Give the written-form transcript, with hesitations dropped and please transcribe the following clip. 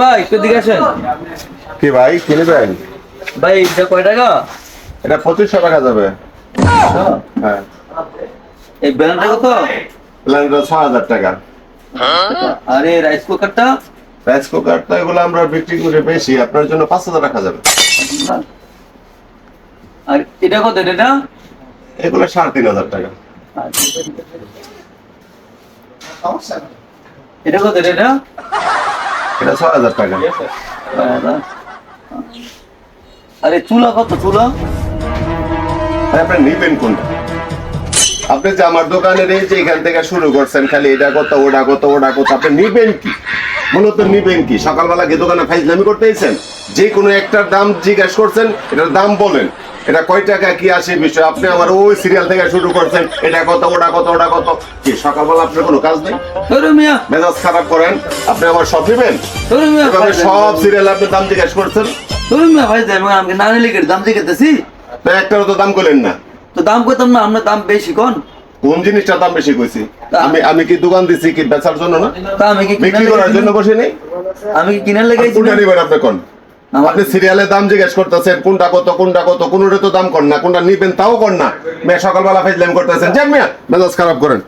ভাই একটু দিকে আসেন। কি ভাই কিনবেন? ভাই এটা কয় টাকা? এটা 2500 টাকা যাবে। হ্যাঁ, এই ব্যালেন্সটা কত? প্ল্যানটা 6000 টাকা। আরে রাইস কুকারটা? রাইস কুকারটা এগুলো আমরা বিক্রি করে বেশি, আপনার জন্য 5000 টাকা যাবে। আর এটা কত এটা? এগুলো 3500 টাকা। এটা কত এটা? এটা 6000 টাকা। আরে চুলা কত চুলা? আপনি নিবেন কোনটা? আপনি যে আমার দোকানের এই যে এখান থেকে শুরু করছেন, খালি এটা কত ওটা কত ওটা কত, আপনি নিবেন কি? মূলত নিবেন কি? সকালবেলা গিয়ে দোকানে ফাইজলামি করতে এসেছেন? যে কোনো একটার দাম জিজ্ঞেস করছেন, এটার দাম বলেন, এটা কয় টাকা কি আসে বিষয়। আপনি আমার ওই সিরিয়াল থেকে শুরু করছেন, এটা কত ওটা কত ওটা কত। কি সকালবেলা আপনার কোনো কাজ নেই? ধরো মিয়া, মেজাজ খারাপ করেন, আপনি আমার সব নিবেন? ধরো মিয়া, এভাবে সব সিরিয়াল আপনি দাম জিজ্ঞেস করছেন, ধরো মিয়া ভাই দেন আমাকে না নিলে কি দাম দিতেছি? তো একটারও তো দাম করলেন না। তো দাম কইতাম না, আমরা দাম বেশি কোন? কোন জিনিসটার দাম বেশি কইছি? আমি কি দোকান দিছি কি বেচার জন্য না? তা আমি কি বিক্রি করার জন্য বসে নেই। আমি কি কিনার লেগে কোনটা নিবেন আপনি কোন? আপনি সিরিয়ালের দাম জিজ্ঞেস করতেছেন, কোনটা কত কোনটা কত, কোনোটা তো দাম কর না, কোনটা নিবেন তাও কর না। মেয়ে সকালবেলা ফাইজলাম করতেছেন, যান মেয়া মেজাজ খারাপ করেন।